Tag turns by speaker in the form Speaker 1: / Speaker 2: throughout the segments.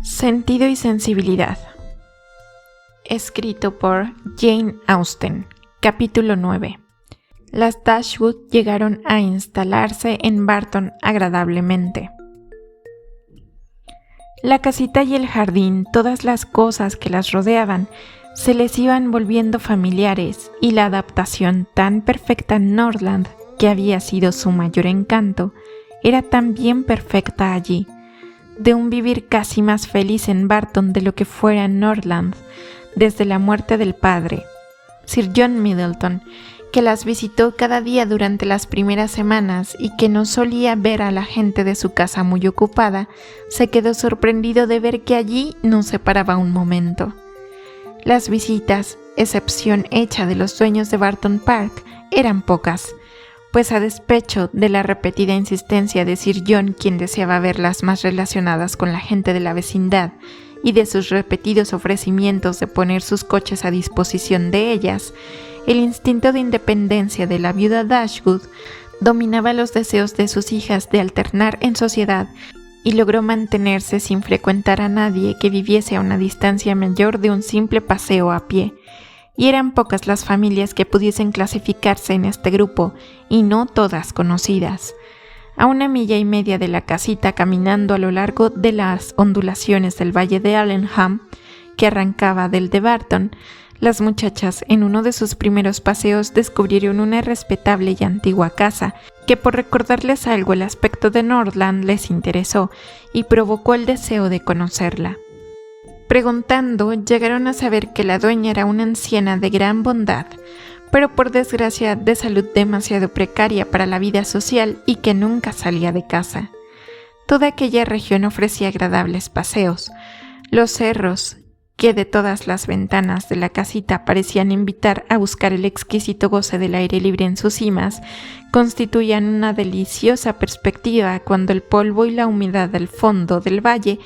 Speaker 1: Sentido y sensibilidad. Escrito por Jane Austen. Capítulo 9. Las Dashwood llegaron a instalarse en Barton agradablemente. La casita y el jardín, todas las cosas que las rodeaban, se les iban volviendo familiares, y la adaptación tan perfecta en Northland, que había sido su mayor encanto, era también perfecta allí. De un vivir casi más feliz en Barton de lo que fuera en Northland, desde la muerte del padre, Sir John Middleton, que las visitó cada día durante las primeras semanas y que no solía ver a la gente de su casa muy ocupada, se quedó sorprendido de ver que allí no se paraba un momento. Las visitas, excepción hecha de los dueños de Barton Park, eran pocas, pues a despecho de la repetida insistencia de Sir John, quien deseaba verlas más relacionadas con la gente de la vecindad, y de sus repetidos ofrecimientos de poner sus coches a disposición de ellas, el instinto de independencia de la viuda Dashwood dominaba los deseos de sus hijas de alternar en sociedad y logró mantenerse sin frecuentar a nadie que viviese a una distancia mayor de un simple paseo a pie. Y eran pocas las familias que pudiesen clasificarse en este grupo, y no todas conocidas. A 1,5 millas de la casita, caminando a lo largo de las ondulaciones del valle de Allenham, que arrancaba del de Barton, las muchachas en uno de sus primeros paseos descubrieron una respetable y antigua casa, que por recordarles algo el aspecto de Northland les interesó y provocó el deseo de conocerla. Preguntando, llegaron a saber que la dueña era una anciana de gran bondad, pero por desgracia de salud demasiado precaria para la vida social y que nunca salía de casa. Toda aquella región ofrecía agradables paseos. Los cerros, que de todas las ventanas de la casita parecían invitar a buscar el exquisito goce del aire libre en sus cimas, constituían una deliciosa perspectiva cuando el polvo y la humedad del fondo del valle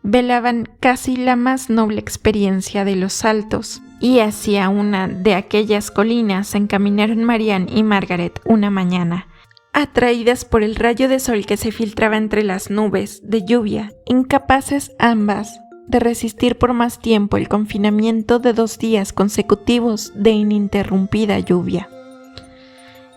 Speaker 1: velaban casi la más noble experiencia de los saltos, y hacia una de aquellas colinas se encaminaron Marianne y Margaret una mañana, atraídas por el rayo de sol que se filtraba entre las nubes de lluvia, incapaces ambas de resistir por más tiempo el confinamiento de 2 días consecutivos de ininterrumpida lluvia.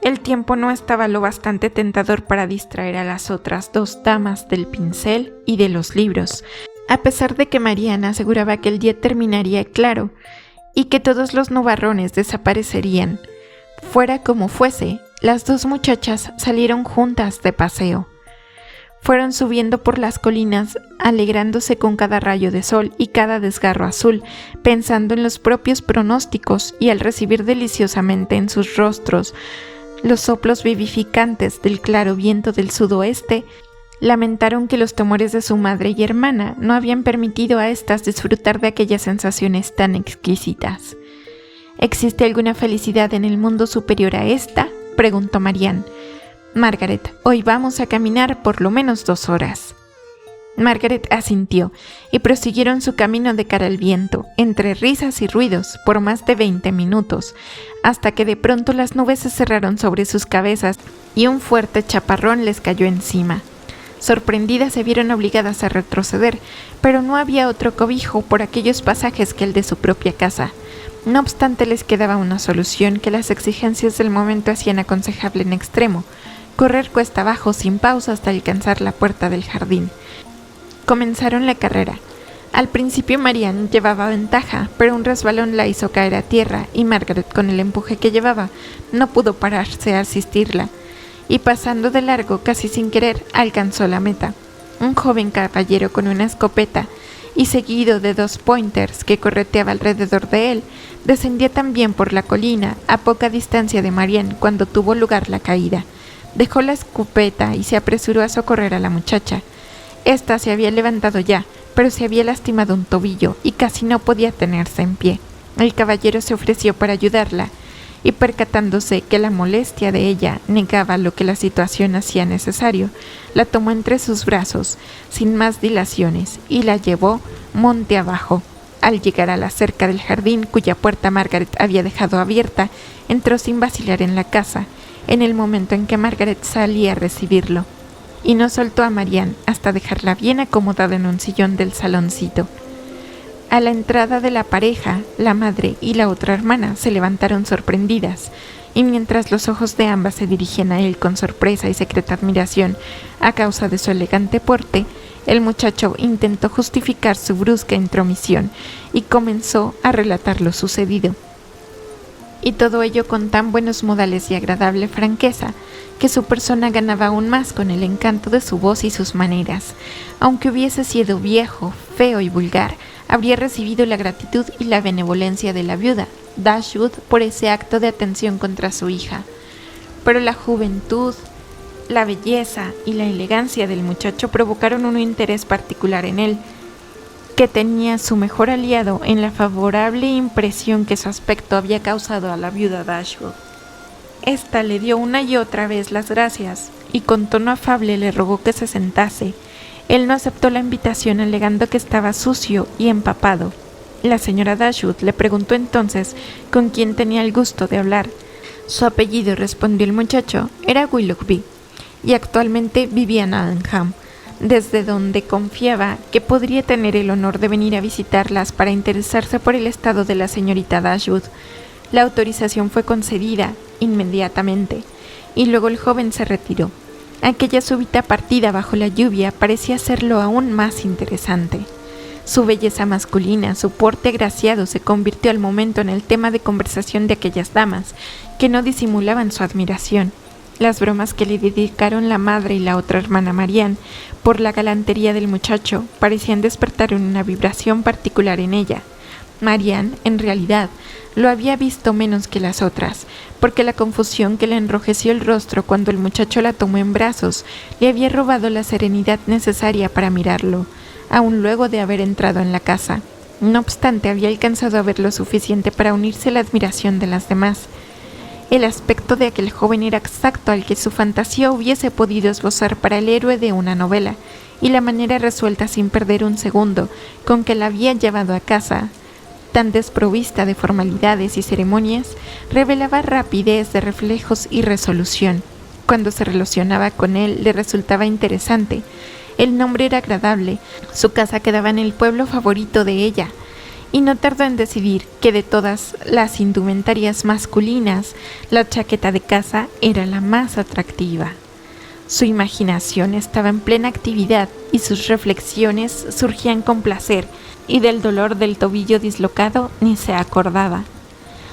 Speaker 1: El tiempo no estaba lo bastante tentador para distraer a las otras 2 damas del pincel y de los libros, a pesar de que Marianne aseguraba que el día terminaría claro y que todos los nubarrones desaparecerían. Fuera como fuese, las 2 muchachas salieron juntas de paseo. Fueron subiendo por las colinas, alegrándose con cada rayo de sol y cada desgarro azul, pensando en los propios pronósticos, y al recibir deliciosamente en sus rostros los soplos vivificantes del claro viento del sudoeste, lamentaron que los temores de su madre y hermana no habían permitido a éstas disfrutar de aquellas sensaciones tan exquisitas. ¿Existe alguna felicidad en el mundo superior a esta?, preguntó Marianne. Margaret, hoy vamos a caminar por lo menos 2 horas. Margaret asintió, y prosiguieron su camino de cara al viento, entre risas y ruidos, por más de 20 minutos, hasta que de pronto las nubes se cerraron sobre sus cabezas y un fuerte chaparrón les cayó encima. Sorprendidas se vieron obligadas a retroceder, pero no había otro cobijo por aquellos pasajes que el de su propia casa. No obstante, les quedaba una solución que las exigencias del momento hacían aconsejable en extremo: correr cuesta abajo sin pausa hasta alcanzar la puerta del jardín. Comenzaron la carrera. Al principio Marianne llevaba ventaja, pero un resbalón la hizo caer a tierra y Margaret, con el empuje que llevaba, no pudo pararse a asistirla, y pasando de largo casi sin querer alcanzó la meta. Un joven caballero con una escopeta y seguido de 2 pointers que correteaba alrededor de él, descendía también por la colina a poca distancia de Marianne cuando tuvo lugar la caída. Dejó la escopeta y se apresuró a socorrer a la muchacha. Esta se había levantado ya, pero se había lastimado un tobillo y casi no podía tenerse en pie. El caballero se ofreció para ayudarla, y percatándose que la molestia de ella negaba lo que la situación hacía necesario, la tomó entre sus brazos, sin más dilaciones, y la llevó monte abajo. Al llegar a la cerca del jardín, cuya puerta Margaret había dejado abierta, entró sin vacilar en la casa, en el momento en que Margaret salía a recibirlo. y no soltó a Marianne hasta dejarla bien acomodada en un sillón del saloncito. A la entrada de la pareja, la madre y la otra hermana se levantaron sorprendidas, y mientras los ojos de ambas se dirigían a él con sorpresa y secreta admiración a causa de su elegante porte, el muchacho intentó justificar su brusca intromisión y comenzó a relatar lo sucedido. Y todo ello con tan buenos modales y agradable franqueza, que su persona ganaba aún más con el encanto de su voz y sus maneras. Aunque hubiese sido viejo, feo y vulgar, habría recibido la gratitud y la benevolencia de la viuda Dashwood por ese acto de atención contra su hija. Pero la juventud, la belleza y la elegancia del muchacho provocaron un interés particular en él, que tenía su mejor aliado en la favorable impresión que su aspecto había causado a la viuda Dashwood. Esta le dio una y otra vez las gracias y con tono afable le rogó que se sentase. Él no aceptó la invitación alegando que estaba sucio y empapado. La señora Dashwood le preguntó entonces con quién tenía el gusto de hablar. Su apellido, respondió el muchacho, era Willoughby y actualmente vivía en Allenham, desde donde confiaba que podría tener el honor de venir a visitarlas para interesarse por el estado de la señorita Dashwood. La autorización fue concedida inmediatamente, y luego el joven se retiró. Aquella súbita partida bajo la lluvia parecía hacerlo aún más interesante. Su belleza masculina, su porte agraciado se convirtió al momento en el tema de conversación de aquellas damas, que no disimulaban su admiración. Las bromas que le dedicaron la madre y la otra hermana Marianne por la galantería del muchacho parecían despertar una vibración particular en ella. Marianne, en realidad, lo había visto menos que las otras, porque la confusión que le enrojeció el rostro cuando el muchacho la tomó en brazos le había robado la serenidad necesaria para mirarlo, aun luego de haber entrado en la casa. No obstante, había alcanzado a ver lo suficiente para unirse a la admiración de las demás. El aspecto de aquel joven era exacto al que su fantasía hubiese podido esbozar para el héroe de una novela, y la manera resuelta sin perder un segundo con que la había llevado a casa, tan desprovista de formalidades y ceremonias, revelaba rapidez de reflejos y resolución. Cuando se relacionaba con él le resultaba interesante. El nombre era agradable, su casa quedaba en el pueblo favorito de ella, y no tardó en decidir que de todas las indumentarias masculinas, la chaqueta de casa era la más atractiva. Su imaginación estaba en plena actividad y sus reflexiones surgían con placer, y del dolor del tobillo dislocado ni se acordaba.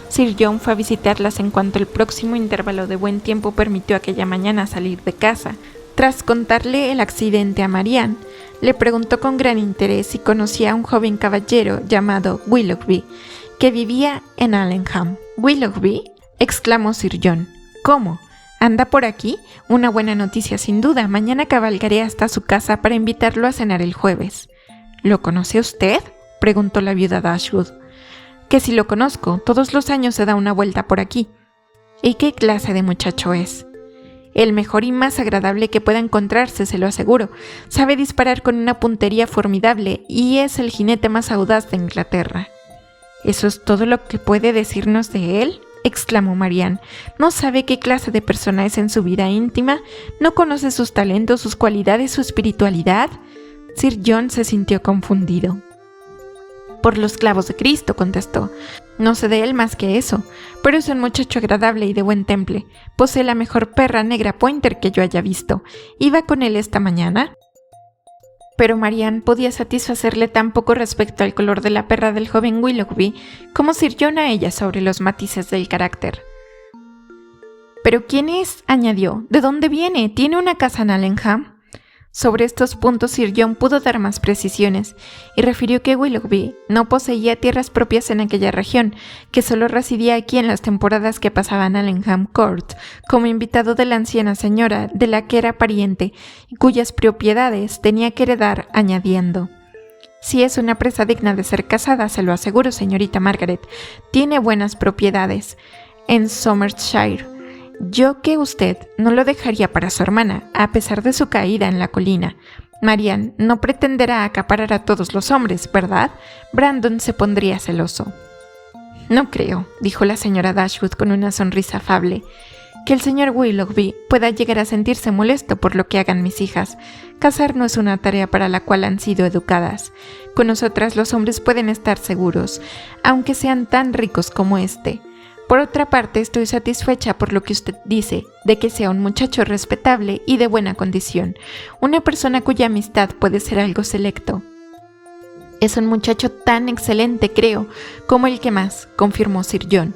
Speaker 1: Sir John fue a visitarlas en cuanto el próximo intervalo de buen tiempo permitió aquella mañana salir de casa. Tras contarle el accidente a Marianne, le preguntó con gran interés si conocía a un joven caballero llamado Willoughby, que vivía en Allenham. ¿Willoughby?, exclamó Sir John. ¿Cómo? ¿Anda por aquí? Una buena noticia sin duda. Mañana cabalgaré hasta su casa para invitarlo a cenar el jueves. ¿Lo conoce usted?, preguntó la viuda Dashwood. Que si lo conozco, todos los años se da una vuelta por aquí. ¿Y qué clase de muchacho es? El mejor y más agradable que pueda encontrarse, se lo aseguro. Sabe disparar con una puntería formidable y es el jinete más audaz de Inglaterra. ¿Eso es todo lo que puede decirnos de él?, exclamó Marianne. ¿No sabe qué clase de persona es en su vida íntima? ¿No conoce sus talentos, sus cualidades, su espiritualidad? Sir John se sintió confundido. Por los clavos de Cristo, contestó. No sé de él más que eso, pero es un muchacho agradable y de buen temple. Posee la mejor perra negra pointer que yo haya visto. ¿Iba con él esta mañana? Pero Marianne podía satisfacerle tan poco respecto al color de la perra del joven Willoughby como Sir John a ella sobre los matices del carácter. ¿Pero quién es?, añadió. ¿De dónde viene? ¿Tiene una casa en Allenham? Sobre estos puntos Sir John pudo dar más precisiones y refirió que Willoughby no poseía tierras propias en aquella región, que solo residía aquí en las temporadas que pasaba en Allenham Court como invitado de la anciana señora de la que era pariente y cuyas propiedades tenía que heredar, añadiendo: si es una presa digna de ser casada, se lo aseguro, señorita Margaret. Tiene buenas propiedades en Somersetshire. Yo que usted no lo dejaría para su hermana, a pesar de su caída en la colina. Marianne no pretenderá acaparar a todos los hombres, ¿verdad? Brandon se pondría celoso. No creo, dijo la señora Dashwood con una sonrisa afable, Que el señor Willoughby pueda llegar a sentirse molesto por lo que hagan mis hijas. Casar no es una tarea para la cual han sido educadas. Con nosotras los hombres pueden estar seguros, aunque sean tan ricos como este. Por otra parte, estoy satisfecha por lo que usted dice, de que sea un muchacho respetable y de buena condición, una persona cuya amistad puede ser algo selecto. Es un muchacho tan excelente, creo, como el que más, confirmó Sir John.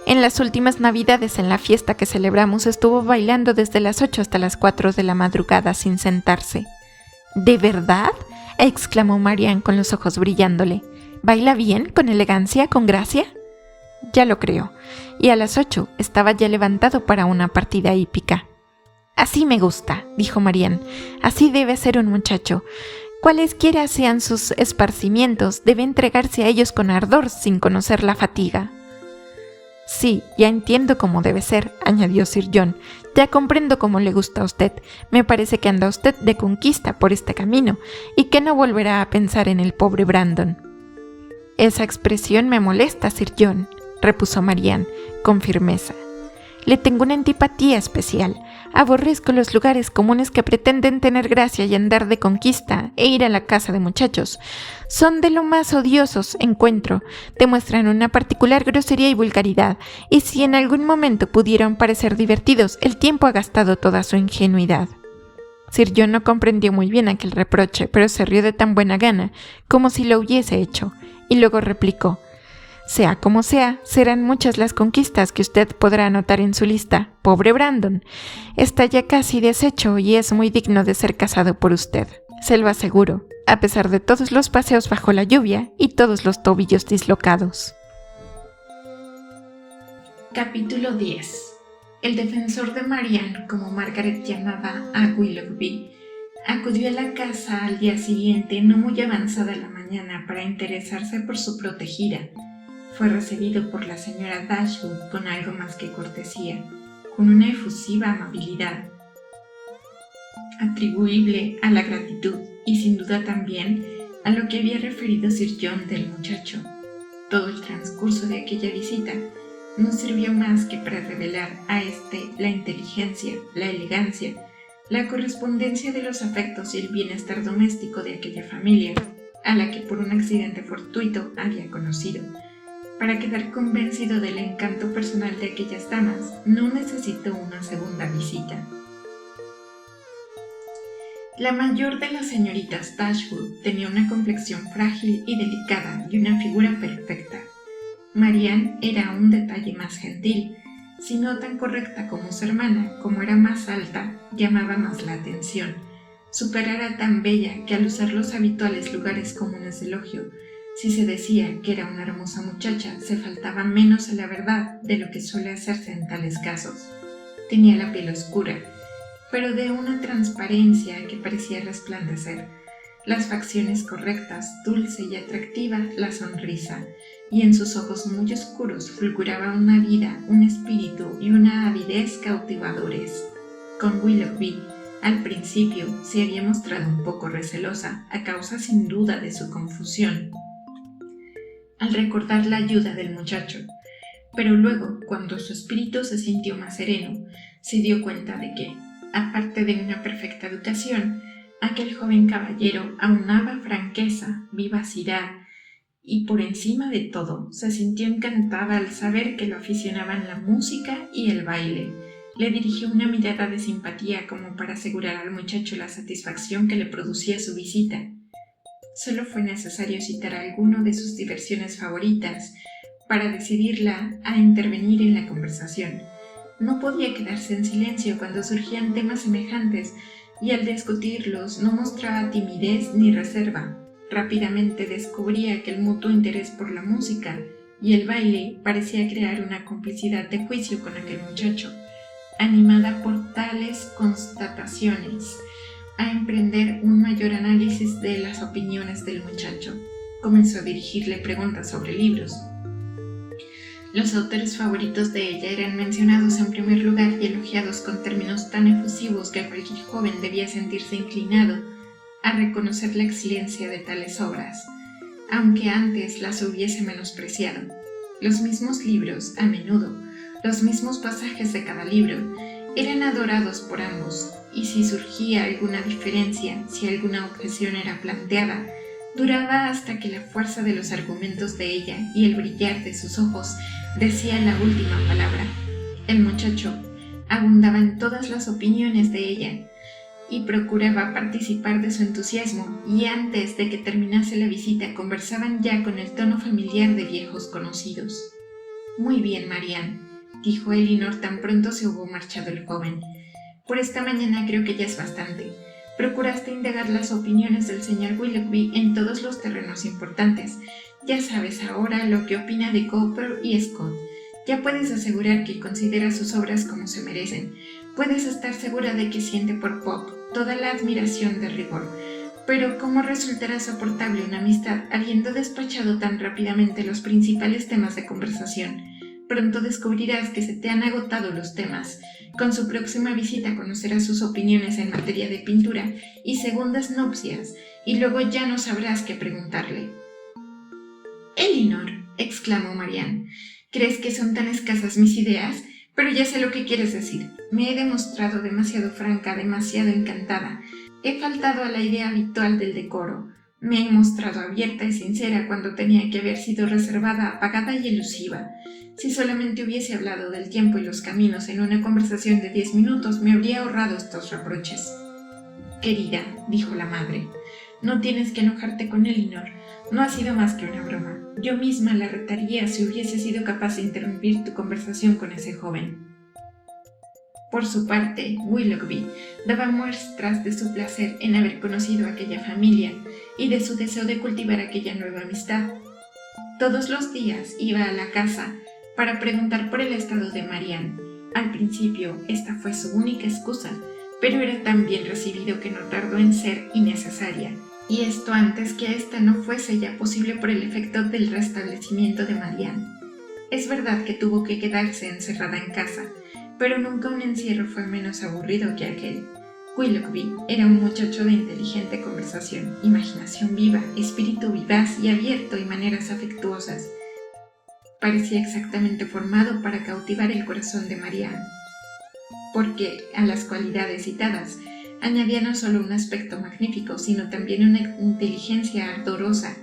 Speaker 1: En las últimas Navidades, en la fiesta que celebramos, estuvo bailando desde las 8 hasta las 4 de la madrugada sin sentarse. ¿De verdad?, exclamó Marianne con los ojos brillándole. ¿Baila bien, con elegancia, con gracia? Ya lo creo. Y a las 8 estaba ya levantado para una partida hípica. Así me gusta, dijo Marianne. Así debe ser un muchacho. Cualesquiera sean sus esparcimientos, debe entregarse a ellos con ardor sin conocer la fatiga. Sí, ya entiendo cómo debe ser, añadió Sir John. Ya comprendo cómo le gusta a usted. Me parece que anda usted de conquista por este camino y que no volverá a pensar en el pobre Brandon. Esa expresión me molesta, Sir John, repuso Marianne con firmeza. Le tengo una antipatía especial. Aborrezco los lugares comunes que pretenden tener gracia y andar de conquista e ir a la casa de muchachos. Son de lo más odiosos, encuentro. Demuestran una particular grosería y vulgaridad, y si en algún momento pudieron parecer divertidos, el tiempo ha gastado toda su ingenuidad. Sir John no comprendió muy bien aquel reproche, pero se rió de tan buena gana como si lo hubiese hecho, y luego replicó: sea como sea, serán muchas las conquistas que usted podrá anotar en su lista. Pobre Brandon. Está ya casi deshecho y es muy digno de ser casado por usted. Se lo aseguro, a pesar de todos los paseos bajo la lluvia y todos los tobillos dislocados. Capítulo 10. El defensor de Marianne, como Margaret llamaba a Willoughby, acudió a la casa al día siguiente, no muy avanzada la mañana, para interesarse por su protegida. Fue recibido por la señora Dashwood con algo más que cortesía, con una efusiva amabilidad, atribuible a la gratitud y sin duda también a lo que había referido Sir John del muchacho. Todo el transcurso de aquella visita no sirvió más que para revelar a éste la inteligencia, la elegancia, la correspondencia de los afectos y el bienestar doméstico de aquella familia, a la que por un accidente fortuito había conocido. Para quedar convencido del encanto personal de aquellas damas, no necesitó una segunda visita. La mayor de las señoritas Dashwood tenía una complexión frágil y delicada y una figura perfecta. Marianne era un detalle más gentil, si no tan correcta como su hermana. Como era más alta, llamaba más la atención. Su cara era tan bella que al usar los habituales lugares comunes de elogio, si se decía que era una hermosa muchacha, se faltaba menos a la verdad de lo que suele hacerse en tales casos. Tenía la piel oscura, pero de una transparencia que parecía resplandecer, las facciones correctas, dulce y atractiva la sonrisa, y en sus ojos muy oscuros fulguraba una vida, un espíritu y una avidez cautivadores. Con Willoughby, al principio, se había mostrado un poco recelosa, a causa sin duda de su confusión, al recordar la ayuda del muchacho, pero luego, cuando su espíritu se sintió más sereno, se dio cuenta de que, aparte de una perfecta educación, aquel joven caballero aunaba franqueza, vivacidad, y por encima de todo, se sintió encantada al saber que lo aficionaban la música y el baile. Le dirigió una mirada de simpatía como para asegurar al muchacho la satisfacción que le producía su visita. Solo fue necesario citar alguno de sus diversiones favoritas para decidirla a intervenir en la conversación. No podía quedarse en silencio cuando surgían temas semejantes, y al discutirlos no mostraba timidez ni reserva. Rápidamente descubría que el mutuo interés por la música y el baile parecía crear una complicidad de juicio con aquel muchacho. Animada por tales constataciones, a emprender un mayor análisis de las opiniones del muchacho, comenzó a dirigirle preguntas sobre libros. Los autores favoritos de ella eran mencionados en primer lugar y elogiados con términos tan efusivos que cualquier joven debía sentirse inclinado a reconocer la excelencia de tales obras, aunque antes las hubiese menospreciado. Los mismos libros, a menudo, los mismos pasajes de cada libro. Eran adorados por ambos, y si surgía alguna diferencia, si alguna objeción era planteada, duraba hasta que la fuerza de los argumentos de ella y el brillar de sus ojos decían la última palabra. El muchacho abundaba en todas las opiniones de ella y procuraba participar de su entusiasmo, y antes de que terminase la visita conversaban ya con el tono familiar de viejos conocidos. «Muy bien, Marianne», dijo Elinor tan pronto se hubo marchado el joven. «Por esta mañana creo que ya es bastante. Procuraste indagar las opiniones del señor Willoughby en todos los terrenos importantes. Ya sabes ahora lo que opina de Cowper y Scott. Ya puedes asegurar que considera sus obras como se merecen. Puedes estar segura de que siente por Pope toda la admiración de rigor. Pero ¿cómo resultará soportable una amistad habiendo despachado tan rápidamente los principales temas de conversación? Pronto descubrirás que se te han agotado los temas. Con su próxima visita conocerás sus opiniones en materia de pintura y segundas nupcias, y luego ya no sabrás qué preguntarle». «Elinor», exclamó Marianne, «¿crees que son tan escasas mis ideas? Pero ya sé lo que quieres decir. Me he demostrado demasiado franca, demasiado encantada. He faltado a la idea habitual del decoro. Me he mostrado abierta y sincera cuando tenía que haber sido reservada, apagada y elusiva. Si solamente hubiese hablado del tiempo y los caminos en una conversación de 10 minutos, me habría ahorrado estos reproches». «Querida», dijo la madre, «no tienes que enojarte con Elinor. No ha sido más que una broma. Yo misma la retaría si hubiese sido capaz de interrumpir tu conversación con ese joven». Por su parte, Willoughby daba muestras de su placer en haber conocido a aquella familia y de su deseo de cultivar aquella nueva amistad. Todos los días iba a la casa para preguntar por el estado de Marianne. Al principio, esta fue su única excusa, pero era tan bien recibido que no tardó en ser innecesaria, y esto antes que ésta no fuese ya posible por el efecto del restablecimiento de Marianne. Es verdad que tuvo que quedarse encerrada en casa, pero nunca un encierro fue menos aburrido que aquel. Willoughby era un muchacho de inteligente conversación, imaginación viva, espíritu vivaz y abierto y maneras afectuosas. Parecía exactamente formado para cautivar el corazón de Marianne, porque a las cualidades citadas añadía no solo un aspecto magnífico, sino también una inteligencia ardorosa,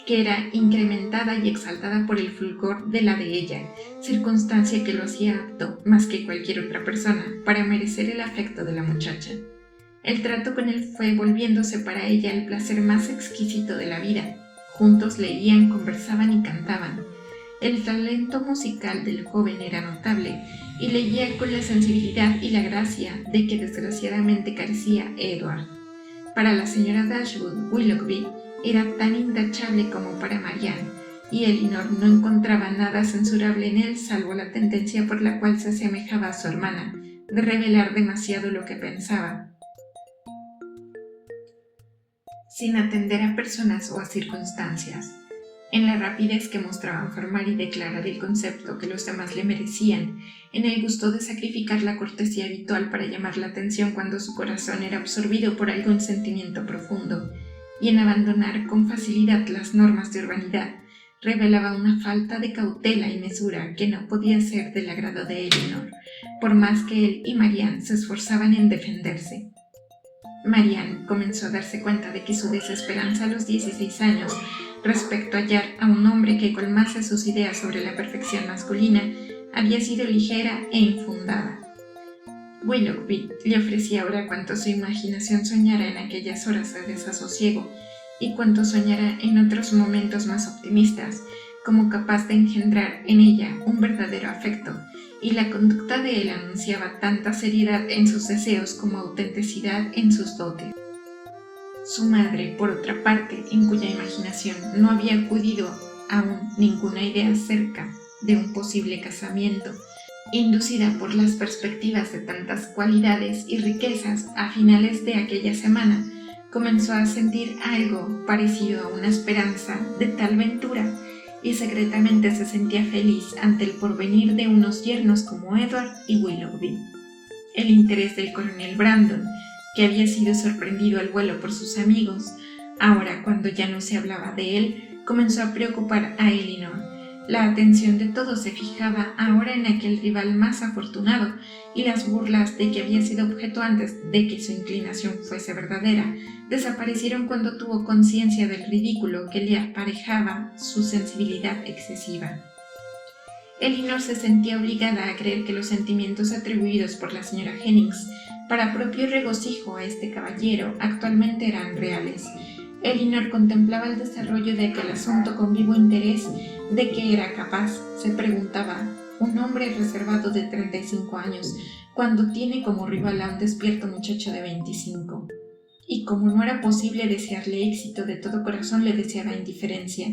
Speaker 1: que era incrementada y exaltada por el fulgor de la de ella, circunstancia que lo hacía apto, más que cualquier otra persona, para merecer el afecto de la muchacha. El trato con él fue volviéndose para ella el placer más exquisito de la vida. Juntos leían, conversaban y cantaban. El talento musical del joven era notable, y leía con la sensibilidad y la gracia de que desgraciadamente carecía Edward. Para la señora Dashwood, Willoughby era tan intachable como para Marianne, y Elinor no encontraba nada censurable en él salvo la tendencia por la cual se asemejaba a su hermana, de revelar demasiado lo que pensaba, sin atender a personas o a circunstancias, en la rapidez que mostraba en formar y declarar el concepto que los demás le merecían, en el gusto de sacrificar la cortesía habitual para llamar la atención cuando su corazón era absorbido por algún sentimiento profundo, y en abandonar con facilidad las normas de urbanidad. Revelaba una falta de cautela y mesura que no podía ser del agrado de Elinor, por más que él y Marianne se esforzaban en defenderse. Marianne comenzó a darse cuenta de que su desesperanza a los 16 años respecto a hallar a un hombre que colmase sus ideas sobre la perfección masculina había sido ligera e infundada. Willoughby le ofrecía ahora cuanto su imaginación soñara en aquellas horas de desasosiego y cuanto soñara en otros momentos más optimistas, como capaz de engendrar en ella un verdadero afecto, y la conducta de él anunciaba tanta seriedad en sus deseos como autenticidad en sus dotes. Su madre, por otra parte, en cuya imaginación no había acudido aún ninguna idea acerca de un posible casamiento, inducida por las perspectivas de tantas cualidades y riquezas, a finales de aquella semana comenzó a sentir algo parecido a una esperanza de tal ventura, y secretamente se sentía feliz ante el porvenir de unos yernos como Edward y Willoughby. El interés del coronel Brandon, que había sido sorprendido al vuelo por sus amigos, ahora cuando ya no se hablaba de él, comenzó a preocupar a Elinor, La atención de todos se fijaba ahora en aquel rival más afortunado, y las burlas de que había sido objeto antes de que su inclinación fuese verdadera desaparecieron cuando tuvo conciencia del ridículo que le aparejaba su sensibilidad excesiva. Elinor se sentía obligada a creer que los sentimientos atribuidos por la señora Hennings para propio regocijo a este caballero actualmente eran reales. Elinor contemplaba el desarrollo de aquel asunto con vivo interés. ¿De qué era capaz?, se preguntaba, un hombre reservado de 35 años cuando tiene como rival a un despierto muchacho de 25. Y como no era posible desearle éxito de todo corazón, le deseaba indiferencia.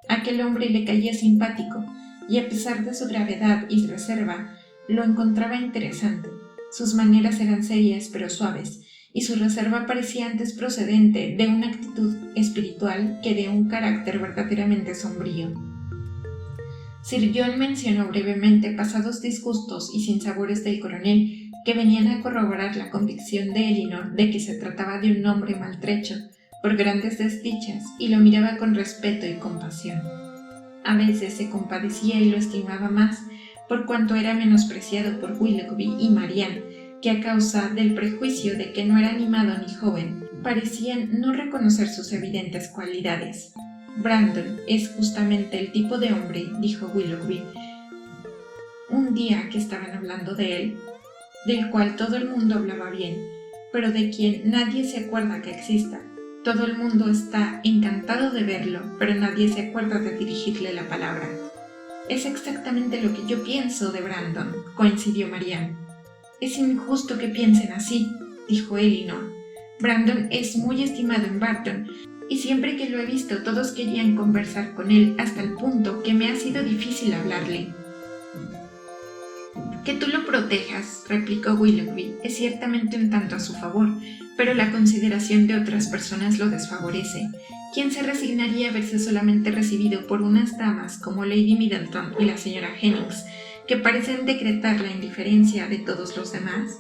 Speaker 1: Aquel hombre le caía simpático, y a pesar de su gravedad y reserva, lo encontraba interesante. Sus maneras eran serias pero suaves, y su reserva parecía antes procedente de una actitud espiritual que de un carácter verdaderamente sombrío. Sir John mencionó brevemente pasados disgustos y sinsabores del coronel que venían a corroborar la convicción de Elinor de que se trataba de un hombre maltrecho por grandes desdichas, y lo miraba con respeto y compasión. A veces se compadecía y lo estimaba más por cuanto era menospreciado por Willoughby y Marianne, que a causa del prejuicio de que no era animado ni joven, parecían no reconocer sus evidentes cualidades. Brandon es justamente el tipo de hombre, dijo Willoughby, un día que estaban hablando de él, del cual todo el mundo hablaba bien, pero de quien nadie se acuerda que exista. Todo el mundo está encantado de verlo, pero nadie se acuerda de dirigirle la palabra. Es exactamente lo que yo pienso de Brandon, coincidió Marianne. Es injusto que piensen así, dijo Elinor. Brandon es muy estimado en Barton, y siempre que lo he visto todos querían conversar con él hasta el punto que me ha sido difícil hablarle. Que tú lo protejas, replicó Willoughby, es ciertamente un tanto a su favor, pero la consideración de otras personas lo desfavorece. ¿Quién se resignaría a verse solamente recibido por unas damas como Lady Middleton y la señora Hennings, que parecen decretar la indiferencia de todos los demás?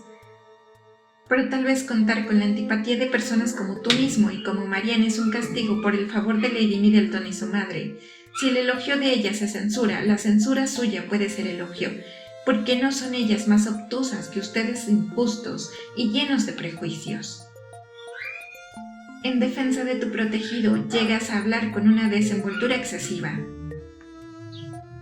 Speaker 1: Pero tal vez contar con la antipatía de personas como tú mismo y como Marianne es un castigo por el favor de Lady Middleton y su madre. Si el elogio de ellas se censura, la censura suya puede ser elogio. ¿Por qué no son ellas más obtusas que ustedes, injustos y llenos de prejuicios? En defensa de tu protegido, llegas a hablar con una desenvoltura excesiva.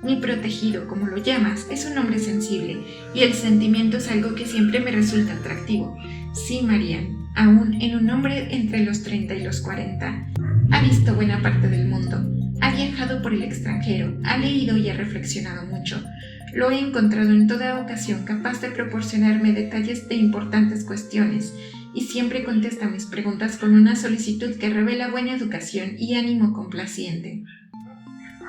Speaker 1: Mi protegido, como lo llamas, es un hombre sensible, y el sentimiento es algo que siempre me resulta atractivo. Sí, Marianne, aún en un hombre entre los 30 y los 40. Ha visto buena parte del mundo, ha viajado por el extranjero, ha leído y ha reflexionado mucho. Lo he encontrado en toda ocasión capaz de proporcionarme detalles de importantes cuestiones, y siempre contesta mis preguntas con una solicitud que revela buena educación y ánimo complaciente.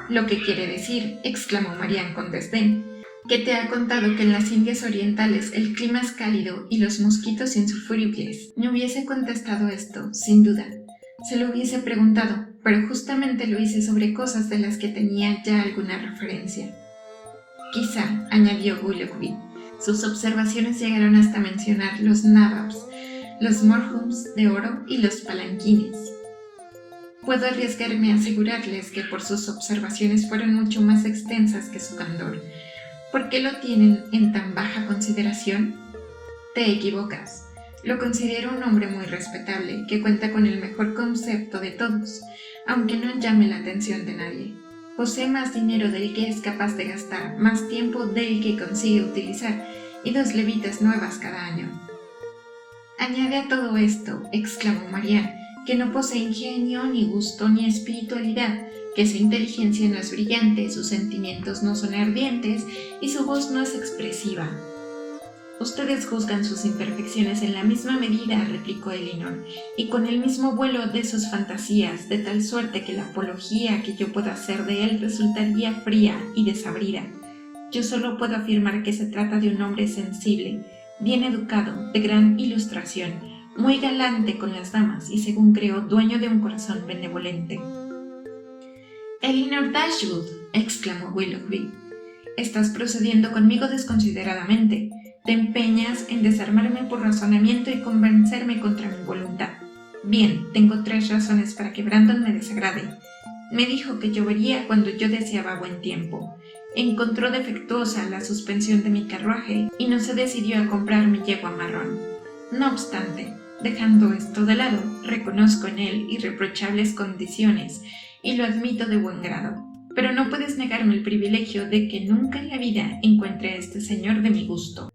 Speaker 1: Lo que quiere decir, exclamó Marianne con desdén, que te ha contado que en las Indias Orientales el clima es cálido y los mosquitos insulfúribles. Me hubiese contestado esto, sin duda. Se lo hubiese preguntado, pero justamente lo hice sobre cosas de las que tenía ya alguna referencia. Quizá, añadió Willoughby, sus observaciones llegaron hasta mencionar los nababs, los morhums de oro y los palanquines. Puedo arriesgarme a asegurarles que por sus observaciones fueron mucho más extensas que su candor. ¿Por qué lo tienen en tan baja consideración? Te equivocas. Lo considero un hombre muy respetable, que cuenta con el mejor concepto de todos, aunque no llame la atención de nadie. Posee más dinero del que es capaz de gastar, más tiempo del que consigue utilizar, y 2 levitas nuevas cada año. Añade a todo esto, exclamó Marianne, que no posee ingenio, ni gusto, ni espiritualidad, que su inteligencia no es brillante, sus sentimientos no son ardientes y su voz no es expresiva. Ustedes juzgan sus imperfecciones en la misma medida, replicó Elinor, y con el mismo vuelo de sus fantasías, de tal suerte que la apología que yo pueda hacer de él resultaría fría y desabrida. Yo solo puedo afirmar que se trata de un hombre sensible, bien educado, de gran ilustración, muy galante con las damas y, según creo, dueño de un corazón benevolente. Elinor Dashwood, exclamó Willoughby, estás procediendo conmigo desconsideradamente. Te empeñas en desarmarme por razonamiento y convencerme contra mi voluntad. Bien, tengo 3 razones para que Brandon me desagrade. Me dijo que llovería cuando yo deseaba buen tiempo. Encontró defectuosa la suspensión de mi carruaje y no se decidió a comprar mi yegua marrón. No obstante, dejando esto de lado, reconozco en él irreprochables condiciones y lo admito de buen grado. Pero no puedes negarme el privilegio de que nunca en la vida encuentre a este señor de mi gusto.